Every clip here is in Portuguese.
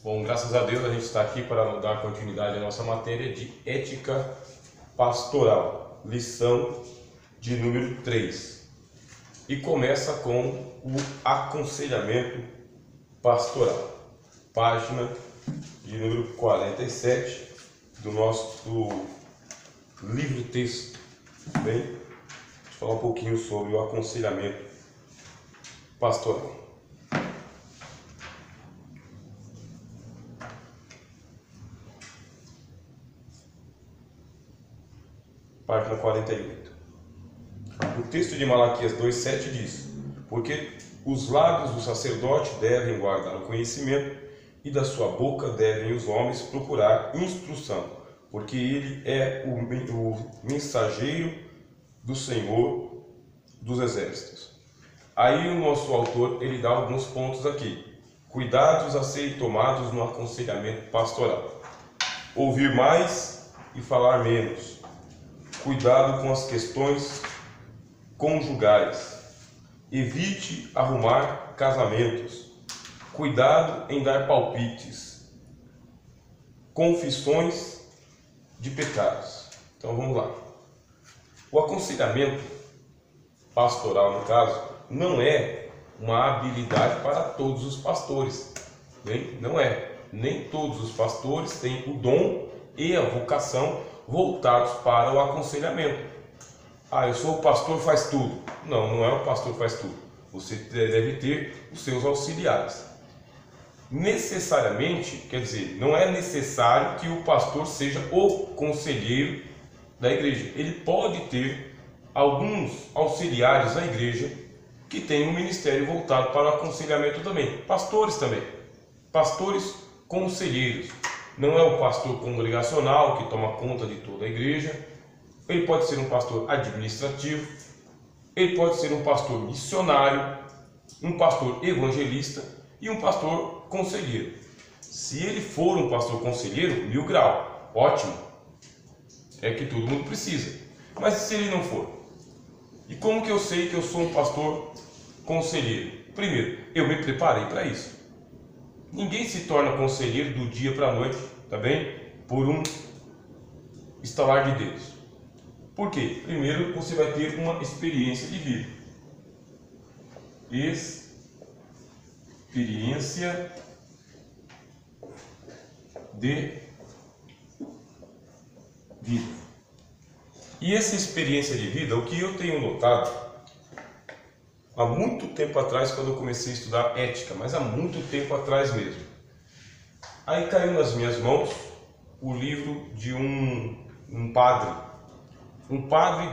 Bom, graças a Deus a gente está aqui para dar continuidade à nossa matéria de ética pastoral, lição de número 3. E começa com o aconselhamento pastoral, página de número 47 do nosso livro-texto. Bem, deixa eu falar um pouquinho sobre o aconselhamento pastoral. Página 48. O texto de Malaquias 2,7 diz: porque os lábios do sacerdote devem guardar o conhecimento, e da sua boca devem os homens procurar instrução, porque ele é o mensageiro do Senhor dos Exércitos. Aí o nosso autor ele dá alguns pontos aqui. Cuidados a serem tomados no aconselhamento pastoral: ouvir mais e falar menos. Cuidado com as questões conjugais. Evite arrumar casamentos. Cuidado em dar palpites. Confissões de pecados. Então vamos lá. O aconselhamento pastoral, no caso, não é uma habilidade para todos os pastores. Bem, não é. Nem todos os pastores têm o dom e a vocação voltados para o aconselhamento. Eu sou o pastor, faz tudo. Não, não é o pastor faz tudo. Você deve ter os seus auxiliares. Necessariamente, quer dizer, não é necessário que o pastor seja o conselheiro da igreja. Ele pode ter alguns auxiliares da igreja que têm um ministério voltado para o aconselhamento também. Pastores também. Pastores conselheiros. Não é o pastor congregacional que toma conta de toda a igreja. Ele pode ser um pastor administrativo. Ele pode ser um pastor missionário, um pastor evangelista e um pastor conselheiro. Se ele for um pastor conselheiro, 1000 graus, ótimo. É que todo mundo precisa. Mas se ele não for? E como que eu sei que eu sou um pastor conselheiro? Primeiro, eu me preparei para isso. Ninguém se torna conselheiro do dia para a noite, tá bem? Por um estalar de dedos. Por quê? Primeiro, você vai ter uma experiência de vida. Experiência de vida. E essa experiência de vida, o que eu tenho notado há muito tempo atrás, quando eu comecei a estudar ética, mas há muito tempo atrás mesmo. Aí caiu nas minhas mãos o livro de um padre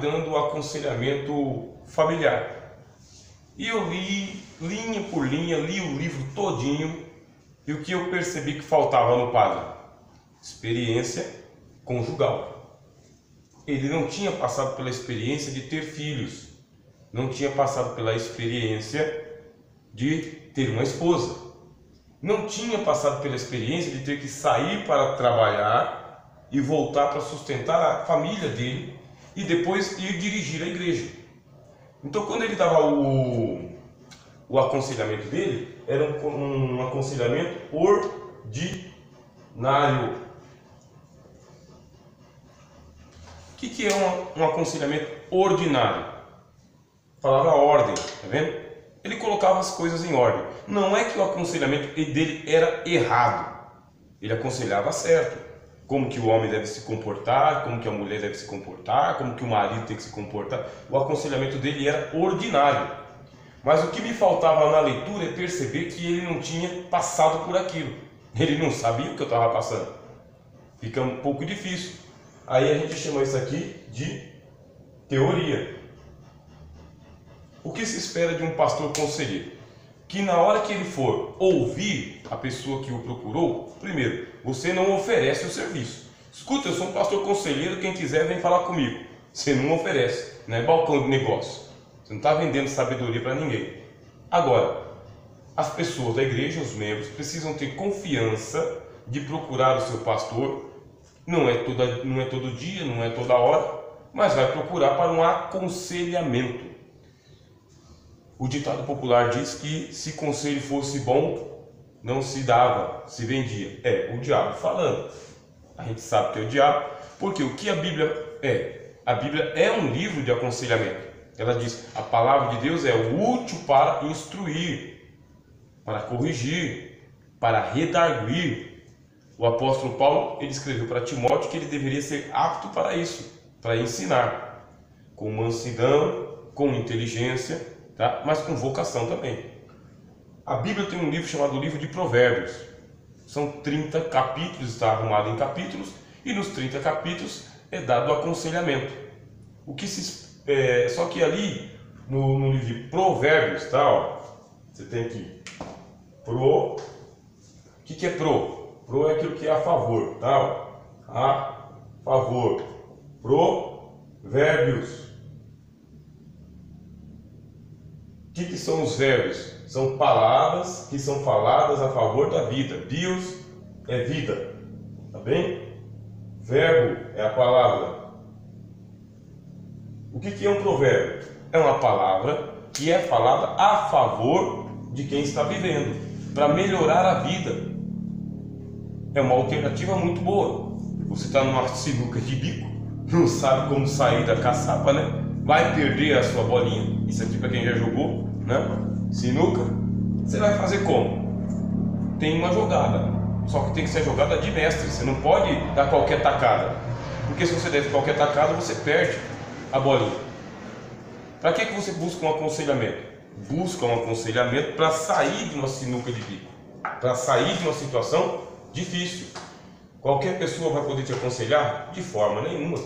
dando aconselhamento familiar. E eu li, linha por linha, li o livro todinho, e o que eu percebi que faltava no padre? Experiência conjugal. Ele não tinha passado pela experiência de ter filhos. Não tinha passado pela experiência de ter uma esposa. Não tinha passado pela experiência de ter que sair para trabalhar e voltar para sustentar a família dele e depois ir dirigir a igreja. Então, quando ele dava o aconselhamento dele, era um aconselhamento ordinário. O que é um aconselhamento ordinário? Palavra ordem, tá vendo? Ele colocava as coisas em ordem. Não é que o aconselhamento dele era errado. Ele aconselhava certo. Como que o homem deve se comportar, como que a mulher deve se comportar, como que o marido tem que se comportar. O aconselhamento dele era ordinário. Mas o que me faltava na leitura é perceber que ele não tinha passado por aquilo. Ele não sabia o que eu estava passando. Fica um pouco difícil. Aí a gente chama isso aqui de teoria. O que se espera de um pastor conselheiro? Que na hora que ele for ouvir a pessoa que o procurou, primeiro, você não oferece o serviço. Escuta, eu sou um pastor conselheiro, quem quiser vem falar comigo. Você não oferece, não é balcão de negócio. Você não está vendendo sabedoria para ninguém. Agora, as pessoas da igreja, os membros, precisam ter confiança de procurar o seu pastor. Não é todo dia, não é toda hora, mas vai procurar para um aconselhamento. O ditado popular diz que se conselho fosse bom, não se dava, se vendia. É o diabo falando. A gente sabe que é o diabo, porque o que a Bíblia é? A Bíblia é um livro de aconselhamento. Ela diz: a palavra de Deus é útil para instruir, para corrigir, para redarguir. O apóstolo Paulo, ele escreveu para Timóteo que ele deveria ser apto para isso, para ensinar, com mansidão, com inteligência, tá? Mas com vocação também. A Bíblia tem um livro chamado Livro de Provérbios. São 30 capítulos, está arrumado em capítulos, e nos 30 capítulos é dado o aconselhamento. Só que ali, no livro de Provérbios, tá, ó, você tem aqui, o que é pro? Pro é aquilo que é a favor, tá, ó, a favor, provérbios. O que são os verbos? São palavras que são faladas a favor da vida. Bios é vida, tá bem? Verbo é a palavra. O que é um provérbio? É uma palavra que é falada a favor de quem está vivendo, para melhorar a vida. É uma alternativa muito boa. Você está numa sinuca de bico, não sabe como sair da caçapa, né? Vai perder a sua bolinha. Isso aqui para quem já jogou, né? Sinuca. Você vai fazer como? Tem uma jogada, só que tem que ser jogada de mestre. Você não pode dar qualquer tacada, porque se você der qualquer tacada, você perde a bolinha. Para que você busca um aconselhamento? Busca um aconselhamento para sair de uma sinuca de bico, para sair de uma situação difícil. Qualquer pessoa vai poder te aconselhar? De forma nenhuma.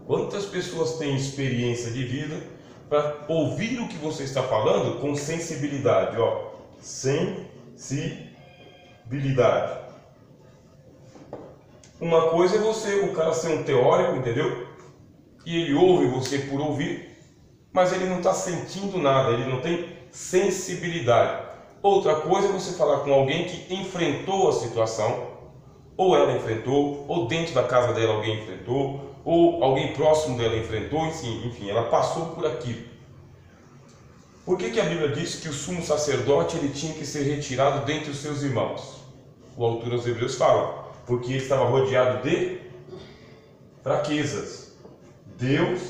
Quantas pessoas têm experiência de vida para ouvir o que você está falando com sensibilidade, ó? Sensibilidade. Uma coisa é o cara ser um teórico, entendeu? E ele ouve você por ouvir, mas ele não está sentindo nada, ele não tem sensibilidade. Outra coisa é você falar com alguém que enfrentou a situação, ou ela enfrentou, ou dentro da casa dela alguém enfrentou, ou alguém próximo dela enfrentou, enfim, ela passou por aquilo. Por que a Bíblia diz que o sumo sacerdote ele tinha que ser retirado dentre os seus irmãos? O autor aos Hebreus fala, porque ele estava rodeado de fraquezas. Deus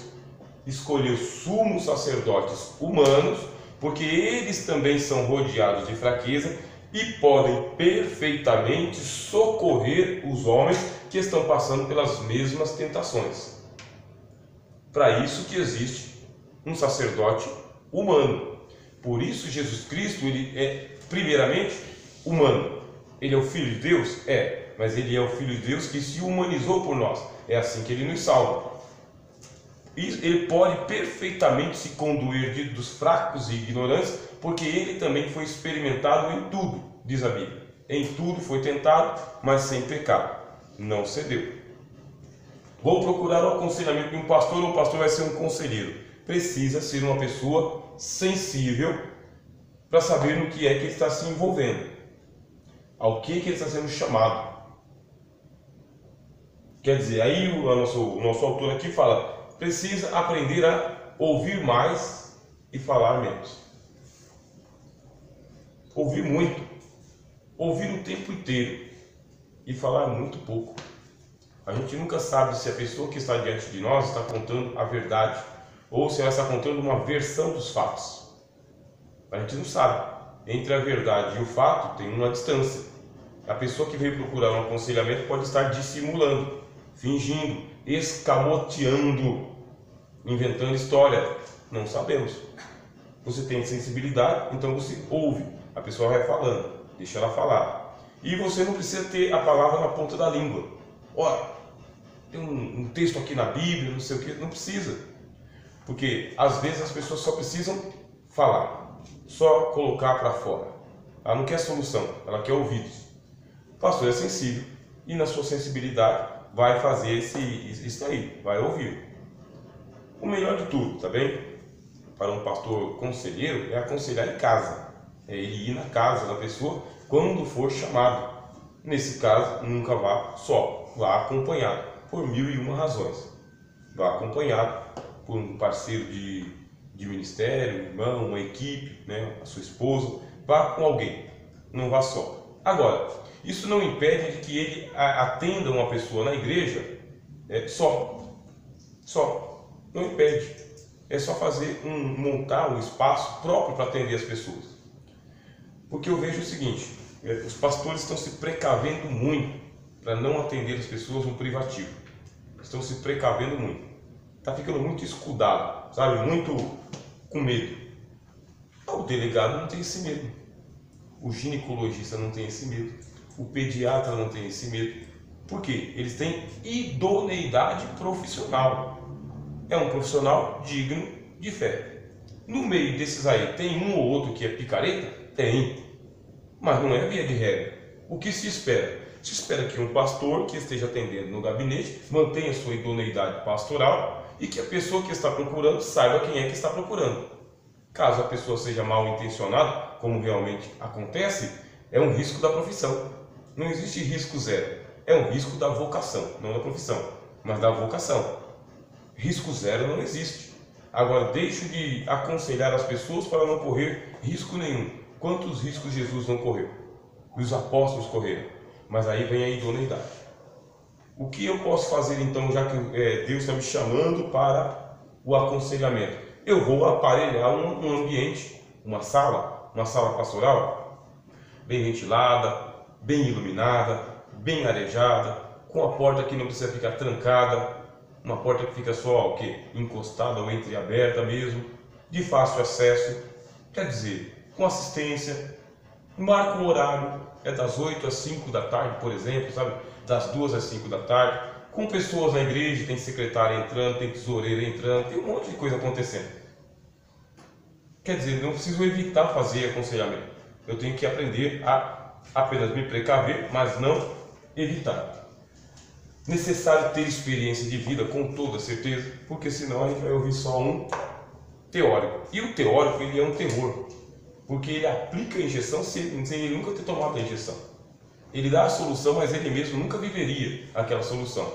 escolheu sumos sacerdotes humanos, porque eles também são rodeados de fraqueza e podem perfeitamente socorrer os homens que estão passando pelas mesmas tentações. Para isso que existe um sacerdote humano. Por isso Jesus Cristo, ele é primeiramente humano. Ele é o Filho de Deus? É, mas ele é o Filho de Deus que se humanizou por nós. É assim que ele nos salva. Ele pode perfeitamente se conduir dos fracos e ignorantes, porque ele também foi experimentado em tudo, diz a Bíblia. Em tudo foi tentado, mas sem pecado. Não cedeu. Vou procurar o aconselhamento de um pastor, ou o pastor vai ser um conselheiro. Precisa ser uma pessoa sensível para saber no que é que ele está se envolvendo, ao que ele está sendo chamado. Quer dizer, aí o nosso autor aqui fala, precisa aprender a ouvir mais e falar menos. Ouvir muito, ouvir o tempo inteiro e falar muito pouco. A gente nunca sabe se a pessoa que está diante de nós está contando a verdade ou se ela está contando uma versão dos fatos. A gente não sabe. Entre a verdade e o fato tem uma distância. A pessoa que veio procurar um aconselhamento pode estar dissimulando, fingindo, escamoteando, inventando história. Não sabemos. Você tem sensibilidade, então você ouve. A pessoa vai falando, deixa ela falar. E você não precisa ter a palavra na ponta da língua. Olha, tem um texto aqui na Bíblia, não sei o que, não precisa. Porque às vezes as pessoas só precisam falar, só colocar para fora. Ela não quer solução, ela quer ouvidos. O pastor é sensível e na sua sensibilidade vai fazer isso aí, vai ouvir. O melhor de tudo, tá bem? Para um pastor conselheiro é aconselhar em casa. É ele ir na casa da pessoa quando for chamado. Nesse caso, nunca vá só, vá acompanhado por 1001 razões. Vá acompanhado por um parceiro de ministério, um irmão, uma equipe, né, a sua esposa. Vá com alguém, não vá só. Agora, isso não impede que ele atenda uma pessoa na igreja só. Não impede. É só montar um espaço próprio para atender as pessoas. Porque eu vejo o seguinte, os pastores estão se precavendo muito para não atender as pessoas no privativo. Estão se precavendo muito. Está ficando muito escudado, sabe? Muito com medo. O delegado não tem esse medo. O ginecologista não tem esse medo. O pediatra não tem esse medo. Por quê? Eles têm idoneidade profissional. É um profissional digno de fé. No meio desses aí, tem um ou outro que é picareta? Tem. Mas não é via de regra. O que se espera? Se espera que um pastor que esteja atendendo no gabinete mantenha sua idoneidade pastoral e que a pessoa que está procurando saiba quem é que está procurando. Caso a pessoa seja mal intencionada, como realmente acontece, é um risco da profissão. Não existe risco zero. É um risco da vocação, não da profissão, mas da vocação. Risco zero não existe. Agora, deixo de aconselhar as pessoas para não correr risco nenhum. Quantos riscos Jesus não correu? Os apóstolos correram. Mas aí vem a idoneidade. O que eu posso fazer então, já que Deus está me chamando para o aconselhamento? Eu vou aparelhar um ambiente, uma sala pastoral, bem ventilada, bem iluminada, bem arejada, com a porta que não precisa ficar trancada, uma porta que fica só encostada ou entreaberta mesmo, de fácil acesso, quer dizer, com assistência, marca um horário, das 8 às 5 da tarde, por exemplo, sabe? Das 2 às 5 da tarde, com pessoas na igreja, tem secretária entrando, tem tesoureira entrando, tem um monte de coisa acontecendo. Quer dizer, não preciso evitar fazer aconselhamento, eu tenho que aprender a apenas me precaver, mas não evitar. Necessário ter experiência de vida, com toda certeza, porque senão a gente vai ouvir só um teórico. E o teórico, ele é um terror, porque ele aplica a injeção sem ele nunca ter tomado a injeção. Ele dá a solução, mas ele mesmo nunca viveria aquela solução.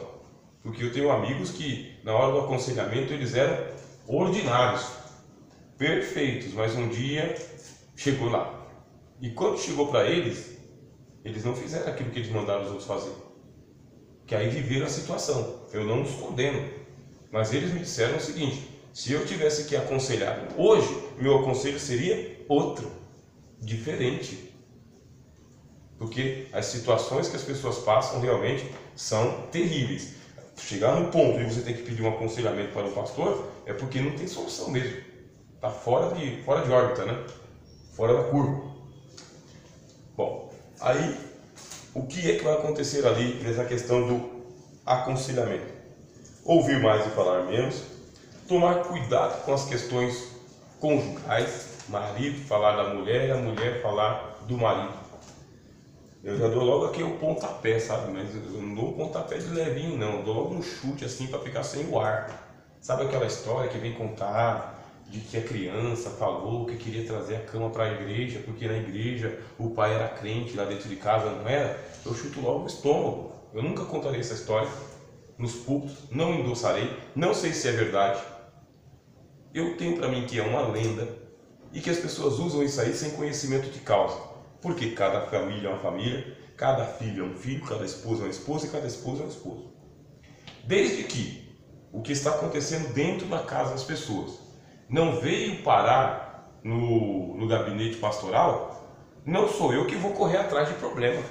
Porque eu tenho amigos que, na hora do aconselhamento, eles eram ordinários, perfeitos, mas um dia chegou lá. E quando chegou para eles não fizeram aquilo que eles mandaram os outros fazer. Que aí viveram a situação. Eu não os condeno, mas eles me disseram o seguinte: se eu tivesse que aconselhar hoje, meu aconselho seria outro, diferente. Porque as situações que as pessoas passam realmente são terríveis. Chegar no ponto de você ter que pedir um aconselhamento para o pastor é porque não tem solução mesmo. Está fora de órbita, né? Fora da curva. Bom, aí o que é que vai acontecer ali nessa questão do aconselhamento? Ouvir mais e falar menos, tomar cuidado com as questões conjugais, marido falar da mulher e a mulher falar do marido. Eu já dou logo aqui o pontapé, sabe? Mas eu não dou o pontapé de levinho não, eu dou logo um chute assim para ficar sem o ar. Sabe aquela história que vem contar de que a criança falou que queria trazer a cama para a igreja, porque na igreja o pai era crente, lá dentro de casa não era? Eu chuto logo o estômago. Eu nunca contarei essa história nos púlpitos, não endossarei, não sei se é verdade. Eu tenho para mim que é uma lenda e que as pessoas usam isso aí sem conhecimento de causa. Porque cada família é uma família, cada filho é um filho, cada esposa é uma esposa e cada esposo é um esposo. Desde que o que está acontecendo dentro da casa das pessoas não veio parar no gabinete pastoral, não sou eu que vou correr atrás de problema.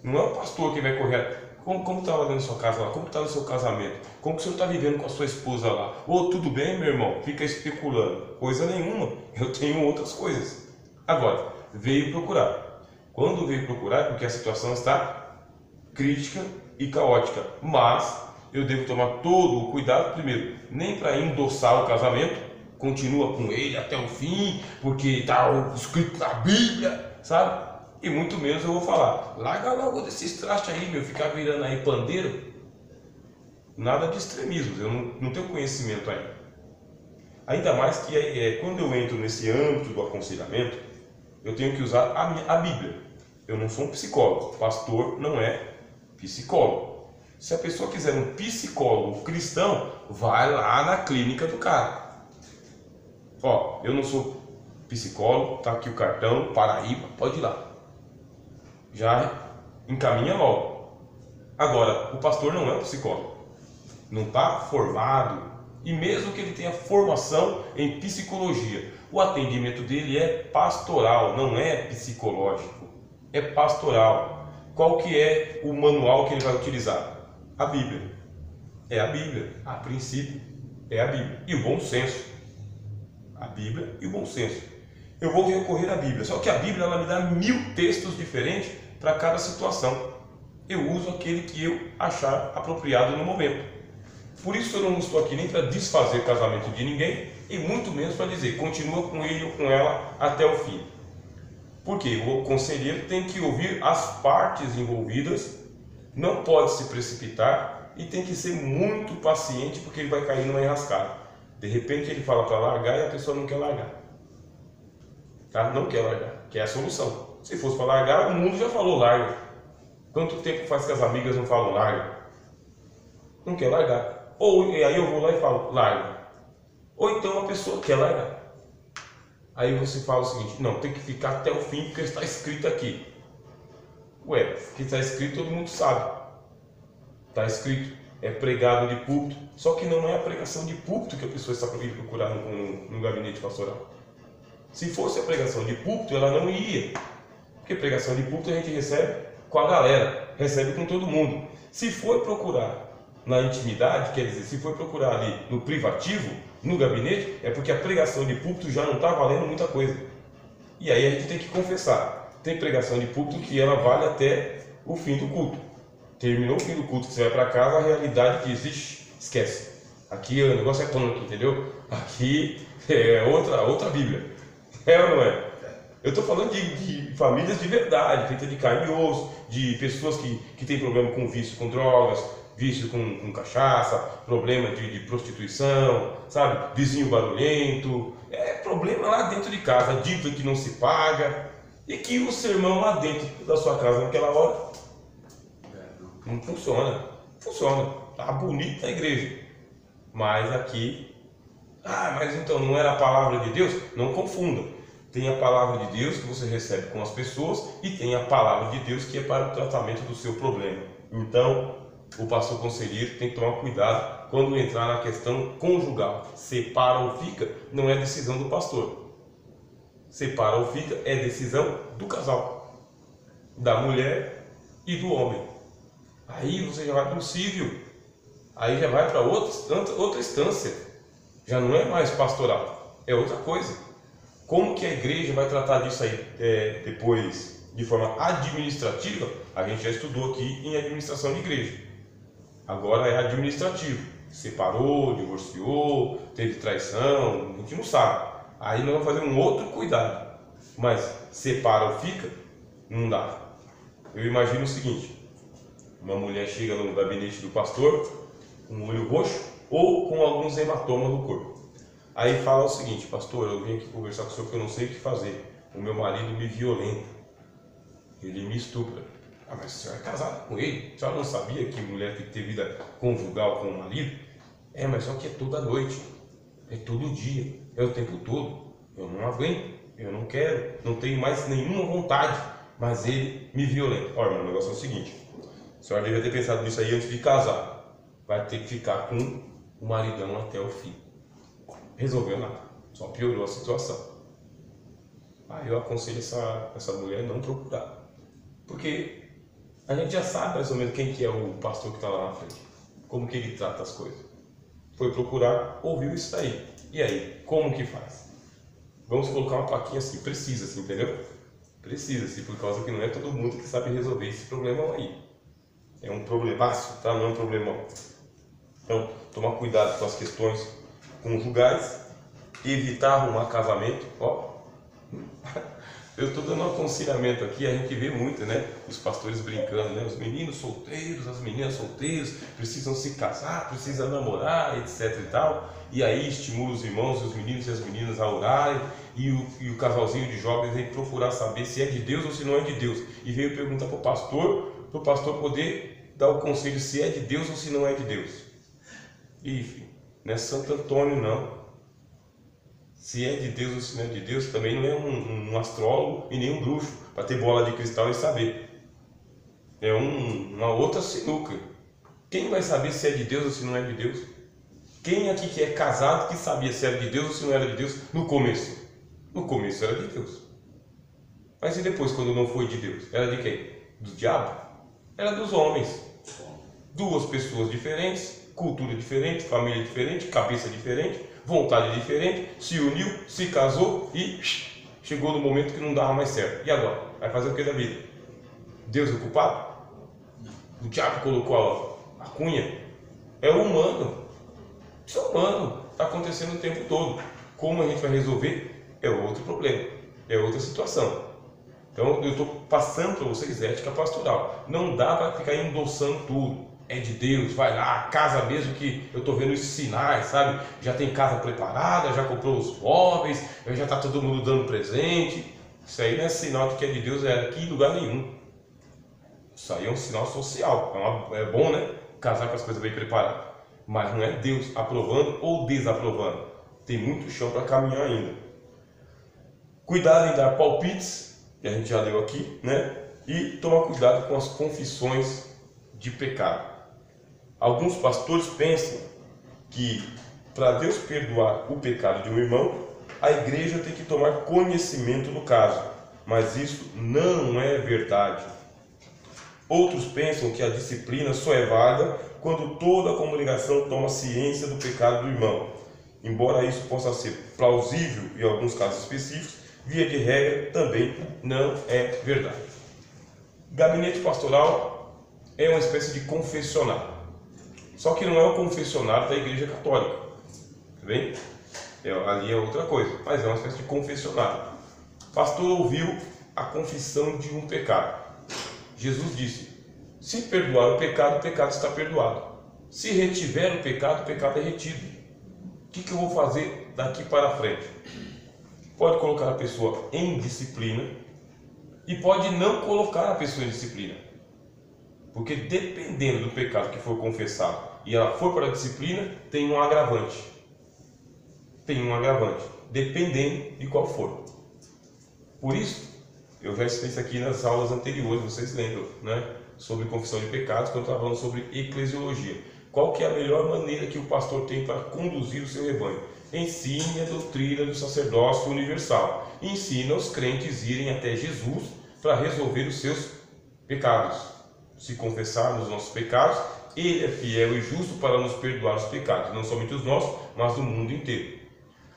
Não é o pastor que vai correr. Como está lá na sua casa lá? Como está no seu casamento? Como que o senhor está vivendo com a sua esposa lá? Ô, tudo bem, meu irmão? Fica especulando. Coisa nenhuma. Eu tenho outras coisas. Agora, veio procurar. Quando veio procurar é porque a situação está crítica e caótica. Mas eu devo tomar todo o cuidado, primeiro, nem para endossar o casamento, continua com ele até o fim, porque está escrito na Bíblia, sabe? E muito menos eu vou falar, larga logo desses trastes aí, meu, ficar virando aí pandeiro. Nada de extremismos, eu não tenho conhecimento ainda. Ainda mais que quando eu entro nesse âmbito do aconselhamento, eu tenho que usar a Bíblia. Eu não sou um psicólogo, pastor não é psicólogo. Se a pessoa quiser um psicólogo cristão, vai lá na clínica do cara. Ó, eu não sou psicólogo, tá aqui o cartão, Paraíba, pode ir lá. já encaminha logo. Agora, o pastor não é um psicólogo, não está formado, e mesmo que ele tenha formação em psicologia, o atendimento dele é pastoral, não é psicológico, é pastoral. Qual que é o manual que ele vai utilizar? A Bíblia. É a Bíblia, a princípio é a Bíblia. E o bom senso. A Bíblia e o bom senso. Eu vou recorrer à Bíblia, só que a Bíblia ela me dá 1000 textos diferentes para cada situação. Eu uso aquele que eu achar apropriado no momento. Por isso eu não estou aqui nem para desfazer o casamento de ninguém, e muito menos para dizer, continua com ele ou com ela até o fim. Porque o conselheiro tem que ouvir as partes envolvidas, não pode se precipitar e tem que ser muito paciente, porque ele vai cair numa enrascada. De repente ele fala para largar e a pessoa não quer largar. Tá? Não quer largar, quer a solução. Se fosse para largar, o mundo já falou larga. Quanto tempo faz que as amigas não falam larga? Não quer largar. Ou e aí eu vou lá e falo larga. Ou então a pessoa quer largar. Aí você fala o seguinte, não, tem que ficar até o fim porque está escrito aqui. Ué, o que está escrito todo mundo sabe. Está escrito, é pregado de púlpito, só que não é a pregação de púlpito que a pessoa está procurando no gabinete pastoral. Se fosse a pregação de púlpito, ela não ia. Porque pregação de púlpito a gente recebe com a galera, recebe com todo mundo. Se for procurar na intimidade, quer dizer, se for procurar ali no privativo, no gabinete, é porque a pregação de púlpito já não está valendo muita coisa. E aí a gente tem que confessar. Tem pregação de púlpito que ela vale até o fim do culto. Terminou o fim do culto, que você vai para casa, a realidade que existe, esquece. Aqui o negócio é pano, entendeu? Aqui é outra Bíblia. É ou não é? Eu estou falando de famílias de verdade, feitas de carne e osso, de pessoas que têm problema com vício, com drogas, vício com cachaça, problema de prostituição, sabe? Vizinho barulhento, problema lá dentro de casa, dívida que não se paga, e que o sermão lá dentro da sua casa naquela hora não funciona. Funciona, tá bonito na igreja, mas aqui, mas então não era a palavra de Deus? Não confunda. Tem a palavra de Deus que você recebe com as pessoas e tem a palavra de Deus que é para o tratamento do seu problema. Então, o pastor conselheiro tem que tomar cuidado quando entrar na questão conjugal. Separa ou fica não é decisão do pastor. Separa ou fica é decisão do casal, da mulher e do homem. Aí você já vai para o civil, aí já vai para outra instância. Já não é mais pastoral, é outra coisa. Como que a igreja vai tratar disso aí depois de forma administrativa? A gente já estudou aqui em administração de igreja. Agora é administrativo. Separou, divorciou, teve traição, a gente não sabe. Aí nós vamos fazer um outro cuidado. Mas separa ou fica, não dá. Eu imagino o seguinte, uma mulher chega no gabinete do pastor com um olho roxo ou com alguns hematomas no corpo. Aí fala o seguinte, pastor, eu vim aqui conversar com o senhor porque eu não sei o que fazer. O meu marido me violenta, ele me estupra. Mas a senhora é casada com ele? A senhora não sabia que mulher tem que ter vida conjugal com o marido? Mas só que é toda noite, é todo dia, é o tempo todo. Eu não aguento, eu não quero, não tenho mais nenhuma vontade, mas ele me violenta. Olha, o negócio é o seguinte, a senhora devia ter pensado nisso aí antes de casar. Vai ter que ficar com o maridão até o fim. Resolveu nada, só piorou a situação. Aí eu aconselho essa mulher não procurar, porque a gente já sabe mais ou menos quem que é o pastor que está lá na frente, como que ele trata as coisas. Foi procurar, ouviu isso daí, e aí, como que faz? Vamos colocar uma plaquinha assim, precisa-se, entendeu? Precisa-se, por causa que não é todo mundo que sabe resolver esse problema aí. É um problemaço, tá? Não é um problemão. Então, tomar cuidado com as questões conjugais, evitar arrumar casamento. Eu estou dando um aconselhamento aqui, a gente vê muito, né? Os pastores brincando, né? Os meninos solteiros, as meninas solteiras precisam se casar, precisam namorar, etc e tal. E aí estimula os irmãos, os meninos e as meninas a orarem, e o casalzinho de jovens vem procurar saber se é de Deus ou se não é de Deus. E veio perguntar para o pastor poder dar o conselho se é de Deus ou se não é de Deus. E enfim, não é Santo Antônio não. Se é de Deus ou se não é de Deus, também não é um astrólogo e nem um bruxo para ter bola de cristal e saber. É uma outra sinuca. Quem vai saber se é de Deus ou se não é de Deus? Quem aqui que é casado que sabia se era de Deus ou se não era de Deus no começo? No começo era de Deus. Mas e depois, quando não foi de Deus? Era de quem? Do diabo? Era dos homens. Duas pessoas diferentes, cultura diferente, família diferente, cabeça diferente, vontade diferente, se uniu, se casou e chegou no momento que não dava mais certo. E agora? Vai fazer o que da vida? Deus é o culpado? O diabo colocou a cunha? É humano. Isso é humano. Está acontecendo o tempo todo. Como a gente vai resolver? É outro problema. É outra situação. Então eu estou passando para vocês ética pastoral. Não dá para ficar endossando tudo. É de Deus, vai lá, casa mesmo que eu estou vendo esses sinais, sabe? Já tem casa preparada, já comprou os móveis, já está todo mundo dando presente. Isso aí não é sinal de que é de Deus, é aqui em lugar nenhum. Isso aí é um sinal social. É bom, né? Casar com as coisas bem preparadas. Mas não é Deus aprovando ou desaprovando. Tem muito chão para caminhar ainda. Cuidado em dar palpites, que a gente já leu aqui, né? E tomar cuidado com as confissões de pecado. Alguns pastores pensam que para Deus perdoar o pecado de um irmão, a igreja tem que tomar conhecimento do caso, mas isso não é verdade. Outros pensam que a disciplina só é válida quando toda a congregação toma ciência do pecado do irmão. Embora isso possa ser plausível em alguns casos específicos, via de regra também não é verdade. Gabinete pastoral é uma espécie de confessionário. Só que não é o confessionário da Igreja Católica, tá bem? Ali é outra coisa, mas é uma espécie de confessionário. O pastor ouviu a confissão de um pecado. Jesus disse: se perdoar o pecado está perdoado. Se retiver o pecado é retido. O que eu vou fazer daqui para frente? Pode colocar a pessoa em disciplina e pode não colocar a pessoa em disciplina. Porque dependendo do pecado que for confessado e ela for para a disciplina, tem um agravante. Dependendo de qual for. Por isso, eu já expliquei isso aqui nas aulas anteriores, vocês lembram, né? Sobre confissão de pecados, quando eu estava falando sobre eclesiologia. Qual que é a melhor maneira que o pastor tem para conduzir o seu rebanho? Ensine a doutrina do sacerdócio universal. Ensina os crentes a irem até Jesus para resolver os seus pecados. Se confessarmos os nossos pecados, Ele é fiel e justo para nos perdoar os pecados, não somente os nossos, mas do mundo inteiro.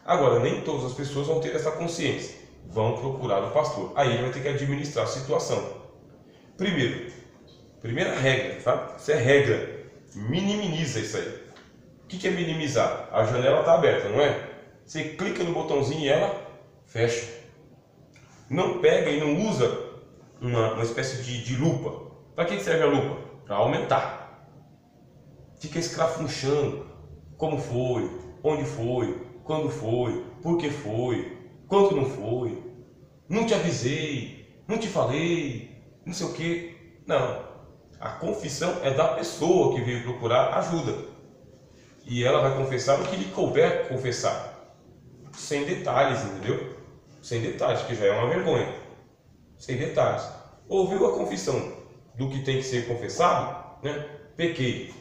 Agora, nem todas as pessoas vão ter essa consciência, vão procurar o pastor. Aí ele vai ter que administrar a situação. Primeira regra, tá? Isso é regra, minimiza isso aí. O que é minimizar? A janela está aberta, não é? Você clica no botãozinho e ela fecha. Não pega e não usa uma espécie de lupa. Para que serve a lupa? Para aumentar. Fica escrafunchando. Como foi? Onde foi? Quando foi? Por que foi? Quanto não foi? Não te avisei. Não te falei. Não sei o que. Não. A confissão é da pessoa que veio procurar ajuda. E ela vai confessar o que lhe couber confessar. Sem detalhes, entendeu? Sem detalhes, que já é uma vergonha. Sem detalhes. Ouviu a confissão do que tem que ser confessado, né? Pequei,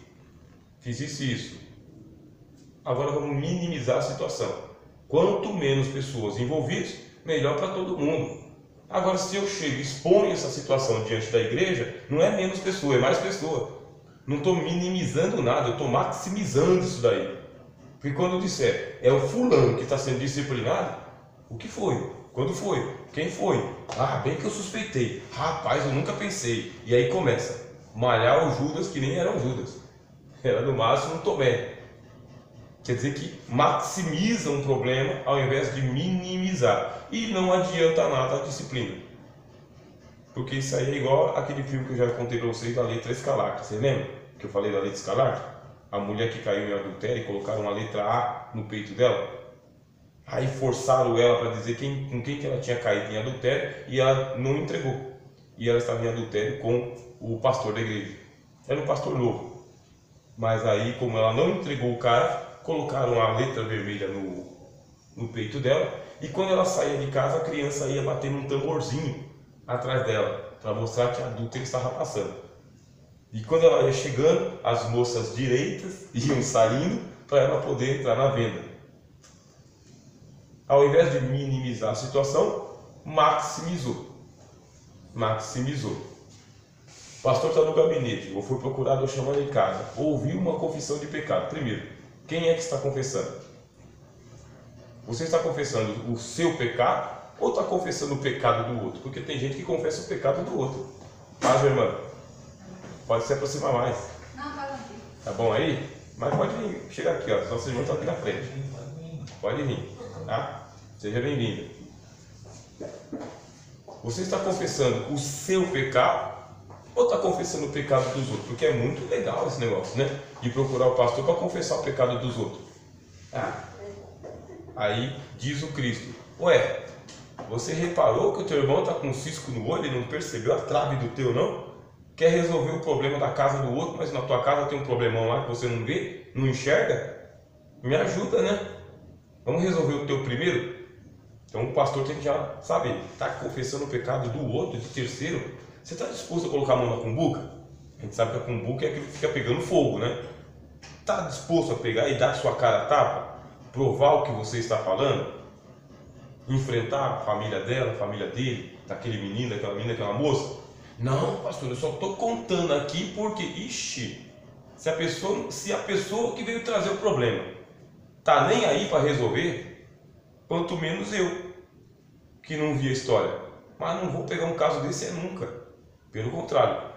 fiz isso e isso. Agora vamos minimizar a situação. Quanto menos pessoas envolvidas, melhor para todo mundo. Agora, se eu chego e exponho essa situação diante da igreja, não é menos pessoa, é mais pessoa. Não estou minimizando nada, eu estou maximizando isso daí. Porque quando eu disser, é o fulano que está sendo disciplinado, o que foi? Quando foi? Quem foi? Ah, bem que eu suspeitei. Rapaz, eu nunca pensei. E aí começa. Malhar o Judas que nem era o Judas. Era no máximo um Tomé. Quer dizer que maximiza um problema ao invés de minimizar. E não adianta nada a disciplina. Porque isso aí é igual aquele filme que eu já contei para vocês da letra escalar. Você lembra que eu falei da letra escalar? A mulher que caiu em adultério e colocaram uma letra A no peito dela. Aí forçaram ela para dizer com quem que ela tinha caído em adultério e ela não entregou. E ela estava em adultério com o pastor da igreja. Era um pastor novo. Mas aí, como ela não entregou o cara, colocaram a letra vermelha no peito dela. E quando ela saía de casa, a criança ia bater num tamborzinho atrás dela, para mostrar que a adultério estava passando. E quando ela ia chegando, as moças direitas iam saindo para ela poder entrar na venda. Ao invés de minimizar a situação, maximizou. Maximizou. O pastor está no gabinete, ou foi procurado ou chamado em casa, ouviu uma confissão de pecado. Primeiro, quem é que está confessando? Você está confessando o seu pecado ou está confessando o pecado do outro? Porque tem gente que confessa o pecado do outro. Tá, minha irmã? Pode se aproximar mais. Não, tá aqui. Tá bom aí? Mas pode vir, chega aqui, ó. Nossa irmã está aqui na frente. Pode vir, tá? Seja bem-vinda. Você está confessando o seu pecado ou está confessando o pecado dos outros? Porque é muito legal esse negócio, né? De procurar o pastor para confessar o pecado dos outros. Aí diz o Cristo: ué, você reparou que o teu irmão está com um cisco no olho e não percebeu a trave do teu, não? Quer resolver o problema da casa do outro, mas na tua casa tem um problemão lá que você não vê, não enxerga? Me ajuda, né? Vamos resolver o teu primeiro? Então o pastor tem que já saber, está confessando o pecado do outro, de terceiro. Você está disposto a colocar a mão na cumbuca? A gente sabe que a cumbuca é aquilo que fica pegando fogo, né? Está disposto a pegar e dar sua cara a tapa? Provar o que você está falando? Enfrentar a família dela, a família dele, daquele menino, daquela menina, daquela moça? Não, pastor, eu só estou contando aqui porque, ixi, se a pessoa que veio trazer o problema tá nem aí para resolver, quanto menos eu, que não vi a história. Mas não vou pegar um caso desse nunca. Pelo contrário,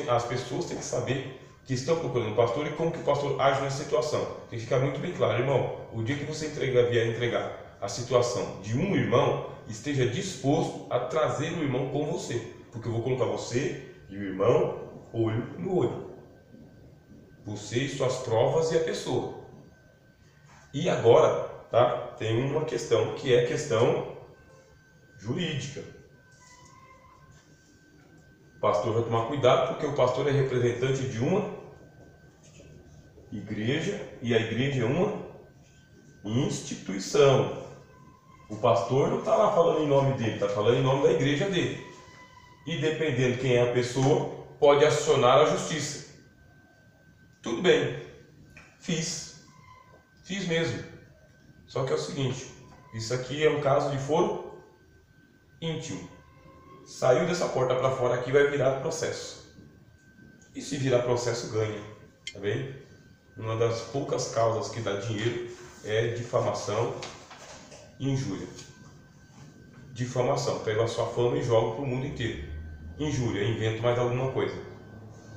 as pessoas têm que saber que estão procurando o pastor e como que o pastor age nessa situação. Tem que ficar muito bem claro, irmão. O dia que você vier entregar a situação de um irmão, esteja disposto a trazer o irmão com você. Porque eu vou colocar você e o irmão olho no olho. Você e suas provas e a pessoa. E agora, tá? Tem uma questão que é a questão jurídica. O pastor vai tomar cuidado porque o pastor é representante de uma igreja e a igreja é uma instituição. O pastor não está lá falando em nome dele, está falando em nome da igreja dele. E dependendo quem é a pessoa, pode acionar a justiça. Tudo bem, fiz mesmo. Só que é o seguinte, isso aqui é um caso de foro íntimo. Saiu dessa porta para fora aqui, vai virar processo. E se virar processo, ganha. Tá bem? Uma das poucas causas que dá dinheiro é difamação e injúria. Difamação, pego a sua fama e jogo para o mundo inteiro. Injúria, invento mais alguma coisa.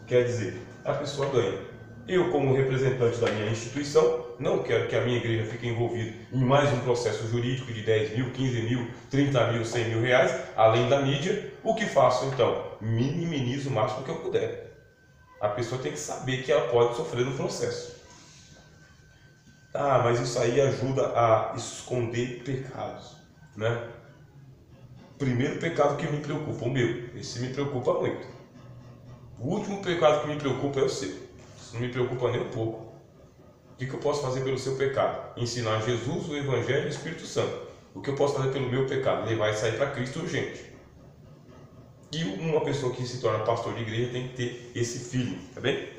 Quer dizer, a pessoa ganha. Eu, como representante da minha instituição, não quero que a minha igreja fique envolvida em mais um processo jurídico de 10 mil, 15 mil, 30 mil, 100 mil reais, além da mídia. O que faço então? Minimizo o máximo que eu puder. A pessoa tem que saber que ela pode sofrer no processo. Ah, mas isso aí ajuda a esconder pecados, né? Primeiro pecado que me preocupa, o meu. Esse me preocupa muito. O último pecado que me preocupa é o seu. Isso não me preocupa nem um pouco. O que eu posso fazer pelo seu pecado? Ensinar Jesus, o Evangelho e o Espírito Santo. O que eu posso fazer pelo meu pecado? Levar e sair para Cristo urgente. E uma pessoa que se torna pastor de igreja tem que ter esse feeling, tá bem?